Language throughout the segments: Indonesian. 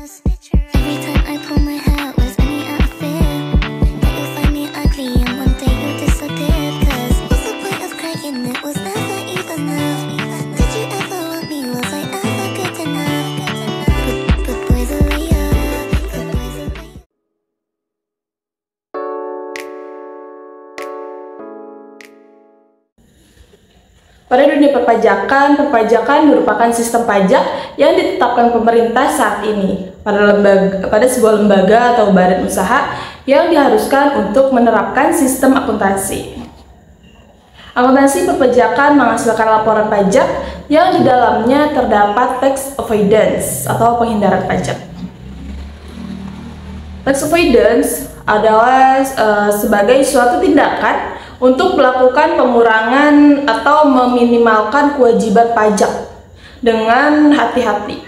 Every time I pull my hair, was any out of fear that you'll find me ugly and one day you'll disappear. Cause what's the point of crying? It was never even enough. Did you ever want me? Was I ever good enough? Good boys are layer. Good boys are layer. Pada dunia perpajakan merupakan sistem pajak yang ditetapkan pemerintah saat ini pada sebuah lembaga atau badan usaha yang diharuskan untuk menerapkan sistem akuntansi. Akuntansi perpajakan menghasilkan laporan pajak yang di dalamnya terdapat tax avoidance atau penghindaran pajak. Tax avoidance adalah sebagai suatu tindakan untuk melakukan pengurangan atau meminimalkan kewajiban pajak dengan hati-hati,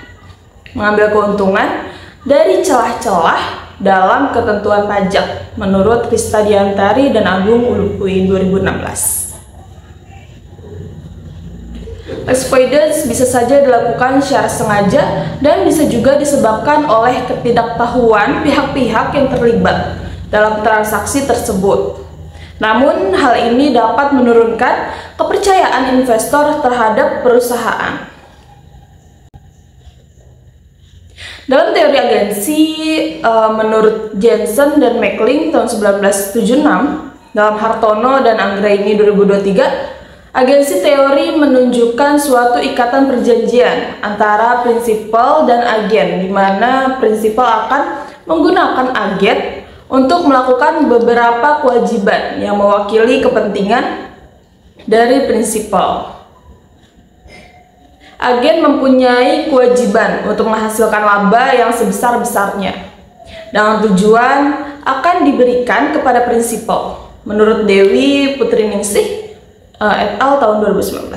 mengambil keuntungan dari celah-celah dalam ketentuan pajak menurut Rista Diantari dan Agung Ulupuy 2016. Tax avoidance bisa saja dilakukan secara sengaja dan bisa juga disebabkan oleh ketidaktahuan pihak-pihak yang terlibat dalam transaksi tersebut. Namun, hal ini dapat menurunkan kepercayaan investor terhadap perusahaan. Dalam teori agensi, menurut Jensen dan Mackling tahun 1976, dalam Hartono dan Anggraini 2023, agensi teori menunjukkan suatu ikatan perjanjian antara prinsipal dan agen, di mana prinsipal akan menggunakan agen untuk melakukan beberapa kewajiban yang mewakili kepentingan dari prinsipal. Agen mempunyai kewajiban untuk menghasilkan laba yang sebesar-besarnya dengan tujuan akan diberikan kepada prinsipal, menurut Dewi Putriningsih et al. Tahun 2019.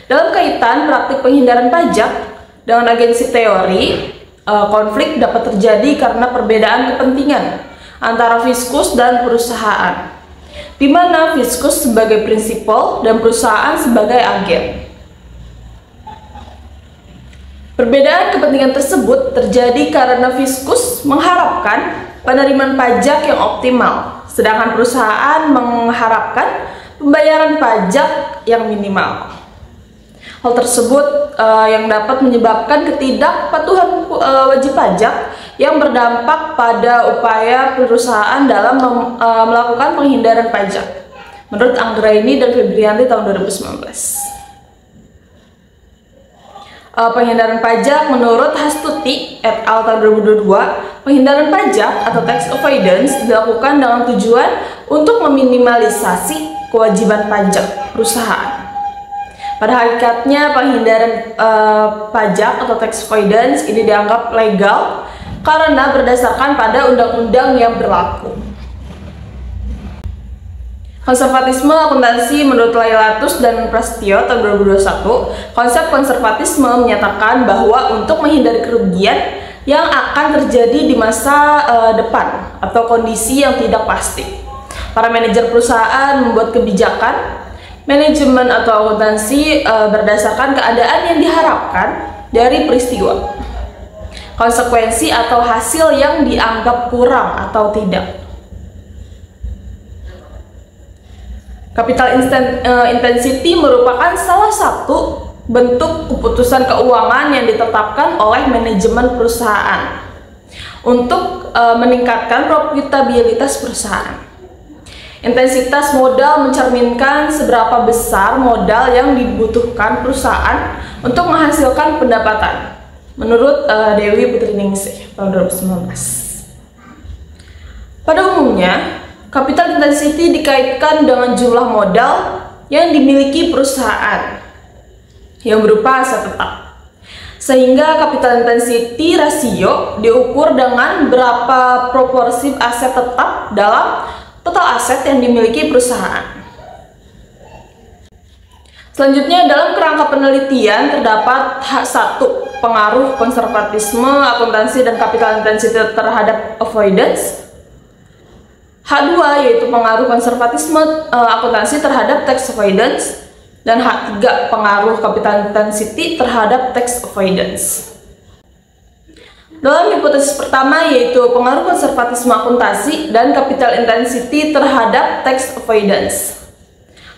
Dalam kaitan praktik penghindaran pajak dengan agensi teori, konflik dapat terjadi karena perbedaan kepentingan antara fiskus dan perusahaan, di mana fiskus sebagai prinsipal dan perusahaan sebagai agen. Perbedaan kepentingan tersebut terjadi karena fiskus mengharapkan penerimaan pajak yang optimal, sedangkan perusahaan mengharapkan pembayaran pajak yang minimal. Hal tersebut yang dapat menyebabkan ketidakpatuhan wajib pajak yang berdampak pada upaya perusahaan dalam melakukan penghindaran pajak, menurut Anggraini dan Febrianti tahun 2019. Penghindaran pajak menurut Hastuti et al. Tahun 2022, penghindaran pajak atau tax avoidance dilakukan dengan tujuan untuk meminimalisasi kewajiban pajak perusahaan. Pada hakikatnya, penghindaran pajak atau tax avoidance ini dianggap legal karena berdasarkan pada undang-undang yang berlaku. Konservatisme akuntansi menurut Lailatus dan Prasetyo tahun 2021, konsep konservatisme menyatakan bahwa untuk menghindari kerugian yang akan terjadi di masa depan atau kondisi yang tidak pasti, para manajer perusahaan membuat kebijakan manajemen atau akuntansi berdasarkan keadaan yang diharapkan dari peristiwa, konsekuensi atau hasil yang dianggap kurang atau tidak. Capital intensity merupakan salah satu bentuk keputusan keuangan yang ditetapkan oleh manajemen perusahaan untuk meningkatkan profitabilitas perusahaan. Intensitas modal mencerminkan seberapa besar modal yang dibutuhkan perusahaan untuk menghasilkan pendapatan, menurut Dewi Putriningsih tahun 2019. Pada umumnya, capital intensity dikaitkan dengan jumlah modal yang dimiliki perusahaan yang berupa aset tetap, sehingga capital intensity rasio diukur dengan berapa proporsi aset tetap dalam total aset yang dimiliki perusahaan. Selanjutnya, dalam kerangka penelitian terdapat satu, pengaruh konservatisme akuntansi dan capital intensity terhadap avoidance. H2 yaitu pengaruh konservatisme akuntansi terhadap tax avoidance, dan H3 pengaruh capital intensity terhadap tax avoidance. Dalam hipotesis pertama yaitu pengaruh konservatisme akuntansi dan capital intensity terhadap tax avoidance.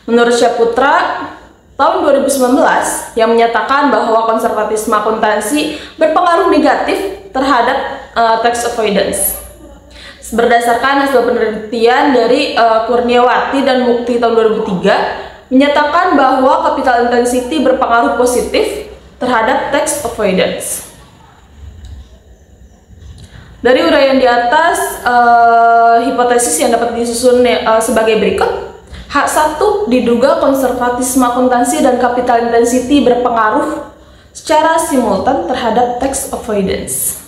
Menurut Syaputra, tahun 2019 yang menyatakan bahwa konservatisme akuntansi berpengaruh negatif terhadap tax avoidance. Berdasarkan hasil penelitian dari Kurniawati dan Mukti tahun 2003 menyatakan bahwa capital intensity berpengaruh positif terhadap tax avoidance. Dari uraian di atas, hipotesis yang dapat disusun sebagai berikut. H1 diduga konservatisme akuntansi dan capital intensity berpengaruh secara simultan terhadap tax avoidance.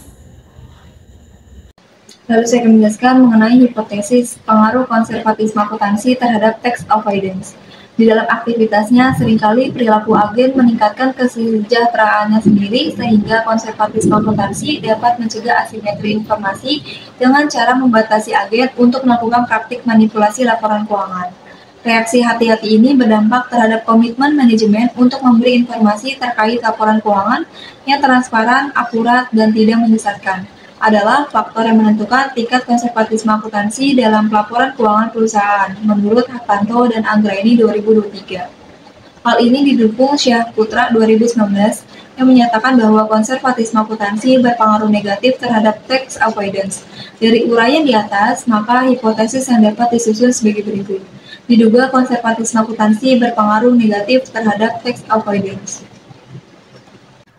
Lalu saya akan menjelaskan mengenai hipotesis pengaruh konservatisme akuntansi terhadap tax avoidance. Di dalam aktivitasnya, seringkali perilaku agen meningkatkan kesejahteraannya sendiri sehingga konservatisme akuntansi dapat mencegah asimetri informasi dengan cara membatasi agen untuk melakukan praktik manipulasi laporan keuangan. Reaksi hati-hati ini berdampak terhadap komitmen manajemen untuk memberi informasi terkait laporan keuangan yang transparan, akurat, dan tidak menyesatkan. Adalah faktor yang menentukan tingkat konservatisme akuntansi dalam pelaporan keuangan perusahaan, menurut Hartanto dan Anggraini 2023. Hal ini didukung Syaputra 2019 yang menyatakan bahwa konservatisme akuntansi berpengaruh negatif terhadap tax avoidance. Dari uraian di atas, maka hipotesis yang dapat disusun sebagai berikut. Diduga konservatisme akuntansi berpengaruh negatif terhadap tax avoidance.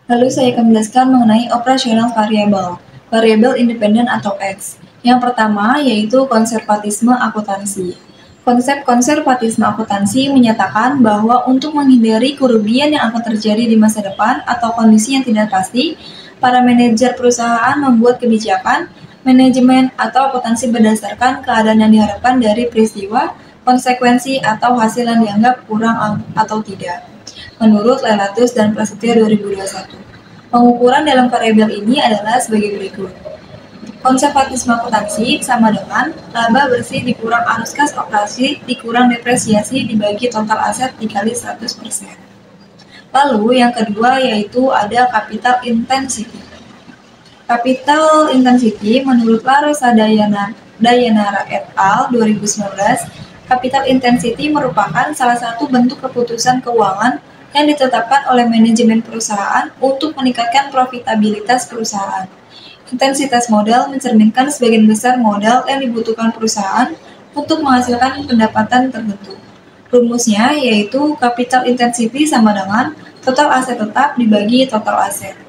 Lalu saya akan menjelaskan mengenai operasional variabel. Variabel independen atau X. Yang pertama yaitu konservatisme akuntansi. Konsep konservatisme akuntansi menyatakan bahwa untuk menghindari kerugian yang akan terjadi di masa depan atau kondisi yang tidak pasti, para manajer perusahaan membuat kebijakan, manajemen atau akuntansi berdasarkan keadaan yang diharapkan dari peristiwa, konsekuensi atau hasil yang dianggap kurang atau tidak. Menurut Lelatus dan Prasetyo 2021. Pengukuran dalam variabel ini adalah sebagai berikut. Konservatisme akuntansi sama dengan laba bersih dikurang arus kas operasi dikurang depresiasi dibagi total aset dikali 100%. Lalu yang kedua yaitu ada capital intensity. Capital intensity menurut Larosa Dayanara et al. 2019, capital intensity merupakan salah satu bentuk keputusan keuangan yang ditetapkan oleh manajemen perusahaan untuk meningkatkan profitabilitas perusahaan. Intensitas modal mencerminkan sebagian besar modal yang dibutuhkan perusahaan untuk menghasilkan pendapatan tertentu. Rumusnya yaitu capital intensity sama dengan total aset tetap dibagi total aset.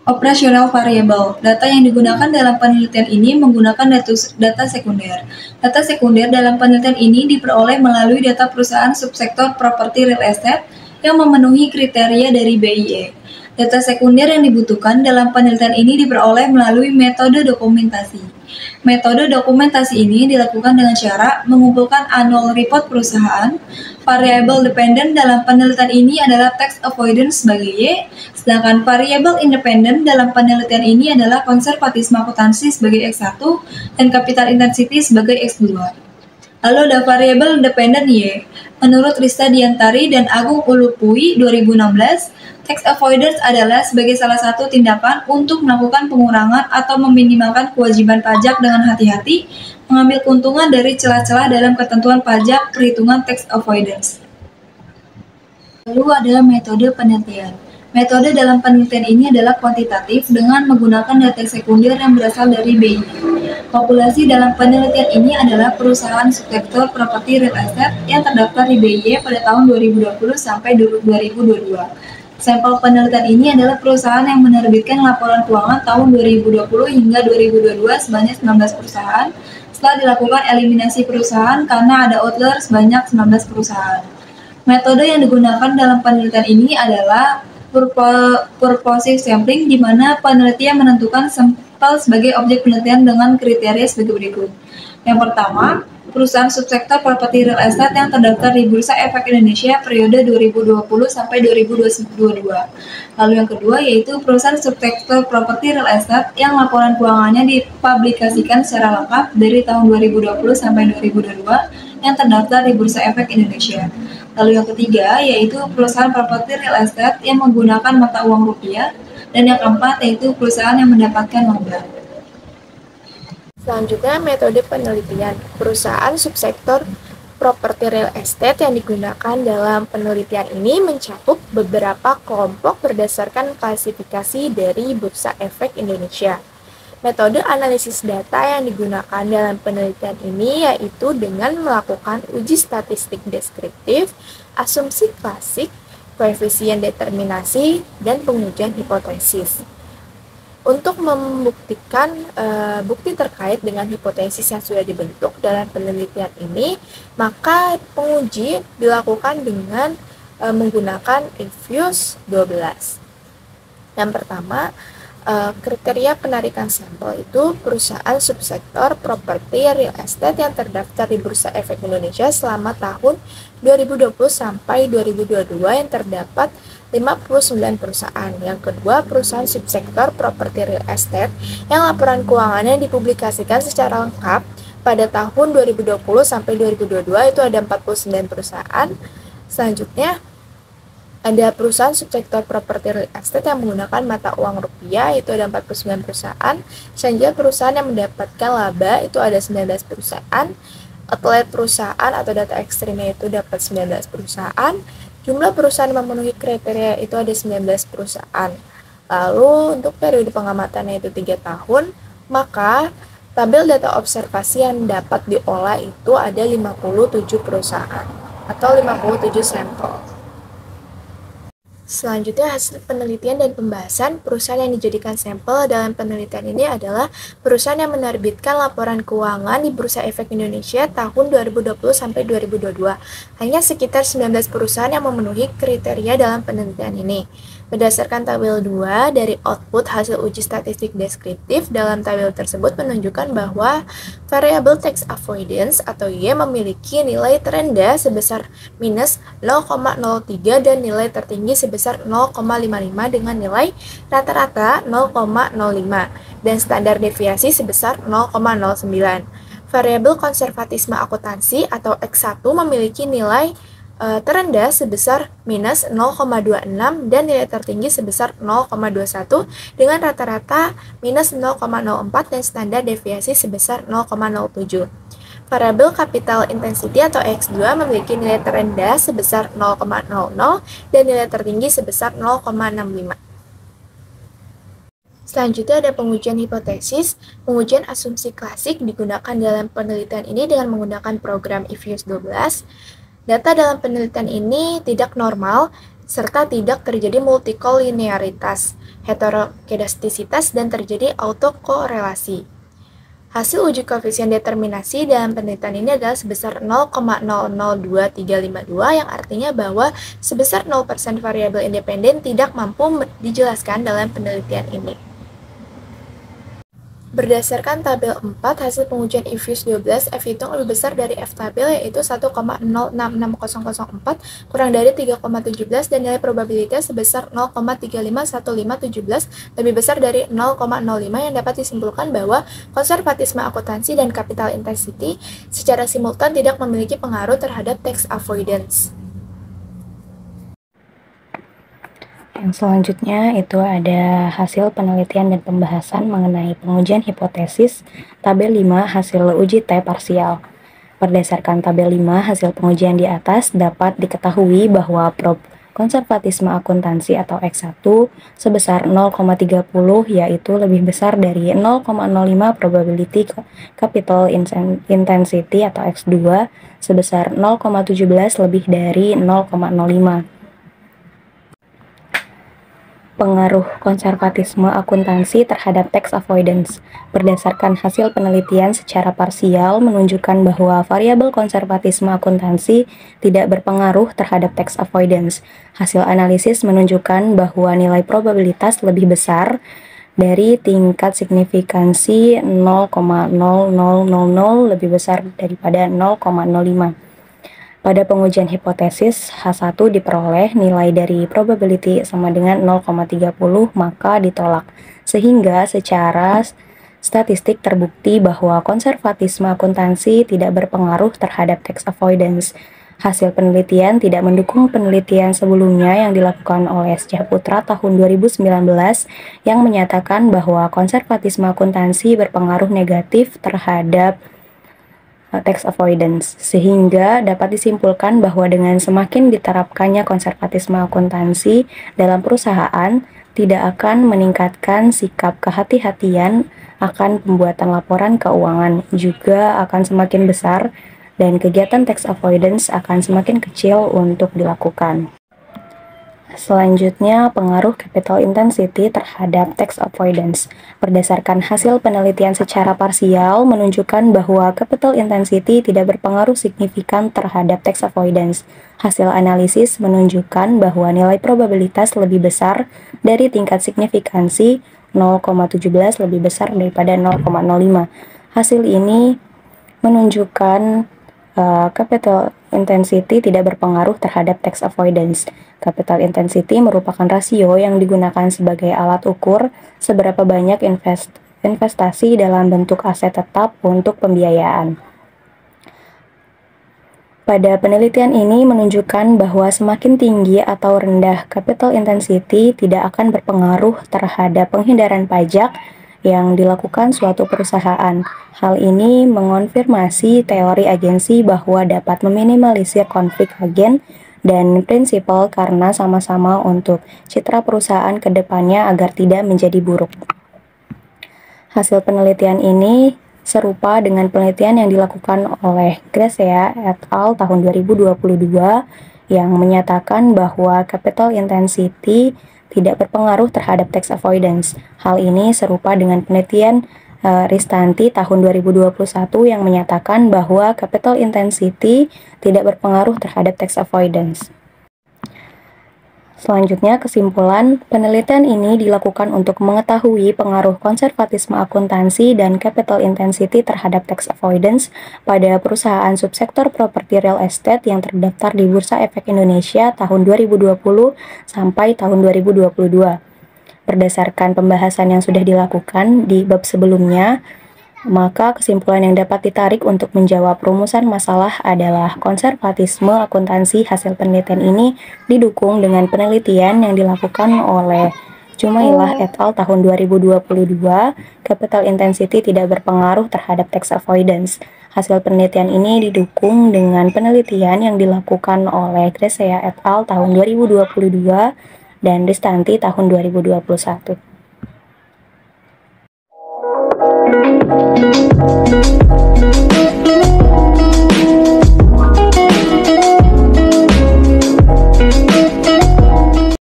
Operasional variabel. Data yang digunakan dalam penelitian ini menggunakan data sekunder. Data sekunder dalam penelitian ini diperoleh melalui data perusahaan subsektor properti real estate yang memenuhi kriteria dari BIE. Data sekunder yang dibutuhkan dalam penelitian ini diperoleh melalui metode dokumentasi. Metode dokumentasi ini dilakukan dengan cara mengumpulkan annual report perusahaan. Variabel dependen dalam penelitian ini adalah tax avoidance sebagai Y, sedangkan variabel independen dalam penelitian ini adalah konservatisme akuntansi sebagai X1 dan capital intensity sebagai X2. Lalu ada variabel dependen Y. Menurut Rista Diantari dan Agung Ulupui 2016, tax avoidance adalah sebagai salah satu tindakan untuk melakukan pengurangan atau meminimalkan kewajiban pajak dengan hati-hati, mengambil keuntungan dari celah-celah dalam ketentuan pajak perhitungan tax avoidance. Lalu ada metode penelitian. Metode dalam penelitian ini adalah kuantitatif dengan menggunakan data sekunder yang berasal dari BI. Populasi dalam penelitian ini adalah perusahaan subsektor properti real estate yang terdaftar di BIE pada tahun 2020 sampai 2022. Sampel penelitian ini adalah perusahaan yang menerbitkan laporan keuangan tahun 2020 hingga 2022 sebanyak 19 perusahaan, setelah dilakukan eliminasi perusahaan karena ada outlier sebanyak 19 perusahaan. Metode yang digunakan dalam penelitian ini adalah purposive sampling, di mana penelitian menentukan sampel sebagai objek penelitian dengan kriteria sebagai berikut. Yang pertama, perusahaan subsektor properti real estate yang terdaftar di Bursa Efek Indonesia periode 2020 sampai 2022. Lalu yang kedua yaitu perusahaan subsektor properti real estate yang laporan keuangannya dipublikasikan secara lengkap dari tahun 2020 sampai 2022 yang terdaftar di Bursa Efek Indonesia. Lalu yang ketiga yaitu perusahaan properti real estate yang menggunakan mata uang rupiah Dan yang keempat yaitu perusahaan yang mendapatkan laba. Selanjutnya, metode penelitian. Perusahaan subsektor properti real estate yang digunakan dalam penelitian ini mencakup beberapa kelompok berdasarkan klasifikasi dari Bursa Efek Indonesia. Metode analisis data yang digunakan dalam penelitian ini yaitu dengan melakukan uji statistik deskriptif, asumsi klasik, koefisien determinasi, dan pengujian hipotesis. Untuk membuktikan bukti terkait dengan hipotesis yang sudah dibentuk dalam penelitian ini, maka penguji dilakukan dengan menggunakan Infuse 12. Yang pertama, kriteria penarikan sampel itu perusahaan subsektor properti real estate yang terdaftar di Bursa Efek Indonesia selama tahun 2020 sampai 2022 yang terdapat 59 perusahaan. Yang kedua, perusahaan subsektor properti real estate yang laporan keuangannya dipublikasikan secara lengkap pada tahun 2020 sampai 2022 itu ada 49 perusahaan. Selanjutnya, ada perusahaan subsektor properti real estate yang menggunakan mata uang rupiah, itu ada 49 perusahaan. Selanjutnya, perusahaan yang mendapatkan laba, itu ada 19 perusahaan. Outlet perusahaan atau data ekstrimnya itu dapat 19 perusahaan. Jumlah perusahaan yang memenuhi kriteria itu ada 19 perusahaan. Lalu, untuk periode pengamatannya itu 3 tahun, maka tabel data observasi yang dapat diolah itu ada 57 perusahaan atau 57 sampel. Selanjutnya, hasil penelitian dan pembahasan. Perusahaan yang dijadikan sampel dalam penelitian ini adalah perusahaan yang menerbitkan laporan keuangan di Bursa Efek Indonesia tahun 2020 sampai 2022. Hanya sekitar 19 perusahaan yang memenuhi kriteria dalam penelitian ini. Berdasarkan tabel 2 dari output hasil uji statistik deskriptif, dalam tabel tersebut menunjukkan bahwa variabel tax avoidance atau Y memiliki nilai terendah sebesar minus 0,03 dan nilai tertinggi sebesar 0,55 dengan nilai rata-rata 0,05 dan standar deviasi sebesar 0,09. Variabel konservatisme akuntansi atau X1 memiliki nilai terendah sebesar minus 0,26 dan nilai tertinggi sebesar 0,21 dengan rata-rata minus 0,04 dan standar deviasi sebesar 0,07. Variabel capital intensity atau X2 memiliki nilai terendah sebesar 0,00 dan nilai tertinggi sebesar 0,65. Selanjutnya ada pengujian hipotesis. Pengujian asumsi klasik digunakan dalam penelitian ini dengan menggunakan program Infuse 12. Data dalam penelitian ini tidak normal, serta tidak terjadi multikolinearitas, heterokedastisitas, dan terjadi autokorelasi. Hasil uji koefisien determinasi dalam penelitian ini adalah sebesar 0,002352, yang artinya bahwa sebesar 0% variabel independen tidak mampu dijelaskan dalam penelitian ini. Berdasarkan tabel 4, hasil pengujian Infuse 12 F hitung lebih besar dari F tabel, yaitu 1,066004 kurang dari 3,17 dan nilai probabilitasnya sebesar 0,351517 lebih besar dari 0,05, yang dapat disimpulkan bahwa konservatisme akuntansi dan capital intensity secara simultan tidak memiliki pengaruh terhadap tax avoidance. Yang selanjutnya itu ada hasil penelitian dan pembahasan mengenai pengujian hipotesis, tabel 5 hasil uji T parsial. Berdasarkan tabel 5 hasil pengujian di atas dapat diketahui bahwa konservatisme akuntansi atau X1 sebesar 0,30 yaitu lebih besar dari 0,05 probability capital intensity atau X2 sebesar 0,17 lebih dari 0,05. Pengaruh konservatisme akuntansi terhadap tax avoidance. Berdasarkan hasil penelitian secara parsial menunjukkan bahwa variabel konservatisme akuntansi tidak berpengaruh terhadap tax avoidance. Hasil analisis menunjukkan bahwa nilai probabilitas lebih besar dari tingkat signifikansi 0,0000 lebih besar daripada 0,05. Pada pengujian hipotesis, H1 diperoleh nilai dari probability sama dengan 0,30, maka ditolak. Sehingga secara statistik terbukti bahwa konservatisme akuntansi tidak berpengaruh terhadap tax avoidance. Hasil penelitian tidak mendukung penelitian sebelumnya yang dilakukan oleh Sejahputra tahun 2019 yang menyatakan bahwa konservatisme akuntansi berpengaruh negatif terhadap tax avoidance, sehingga dapat disimpulkan bahwa dengan semakin diterapkannya konservatisme akuntansi dalam perusahaan, tidak akan meningkatkan sikap kehati-hatian akan pembuatan laporan keuangan, juga akan semakin besar dan kegiatan tax avoidance akan semakin kecil untuk dilakukan. Selanjutnya, pengaruh capital intensity terhadap tax avoidance. Berdasarkan hasil penelitian secara parsial menunjukkan bahwa capital intensity tidak berpengaruh signifikan terhadap tax avoidance. Hasil analisis menunjukkan bahwa nilai probabilitas lebih besar dari tingkat signifikansi 0,17 lebih besar daripada 0,05. Hasil ini menunjukkan capital intensity tidak berpengaruh terhadap tax avoidance. Capital intensity merupakan rasio yang digunakan sebagai alat ukur seberapa banyak investasi dalam bentuk aset tetap untuk pembiayaan. Pada penelitian ini menunjukkan bahwa semakin tinggi atau rendah capital intensity tidak akan berpengaruh terhadap penghindaran pajak yang dilakukan suatu perusahaan. Hal ini mengonfirmasi teori agensi bahwa dapat meminimalisir konflik agen dan prinsipal karena sama-sama untuk citra perusahaan ke depannya agar tidak menjadi buruk. Hasil penelitian ini serupa dengan penelitian yang dilakukan oleh Gracia et al. Tahun 2022 yang menyatakan bahwa capital intensity tidak berpengaruh terhadap tax avoidance. Hal ini serupa dengan penelitian Ristanti tahun 2021 yang menyatakan bahwa capital intensity tidak berpengaruh terhadap tax avoidance. Selanjutnya, kesimpulan, penelitian ini dilakukan untuk mengetahui pengaruh konservatisme akuntansi dan capital intensity terhadap tax avoidance pada perusahaan subsektor properti real estate yang terdaftar di Bursa Efek Indonesia tahun 2020 sampai tahun 2022. Berdasarkan pembahasan yang sudah dilakukan di bab sebelumnya, maka kesimpulan yang dapat ditarik untuk menjawab rumusan masalah adalah konservatisme akuntansi. Hasil penelitian ini didukung dengan penelitian yang dilakukan oleh Jumailah et al. Tahun 2022, capital intensity tidak berpengaruh terhadap tax avoidance. Hasil penelitian ini didukung dengan penelitian yang dilakukan oleh Gracia et al. Tahun 2022 dan Ristanti tahun 2021.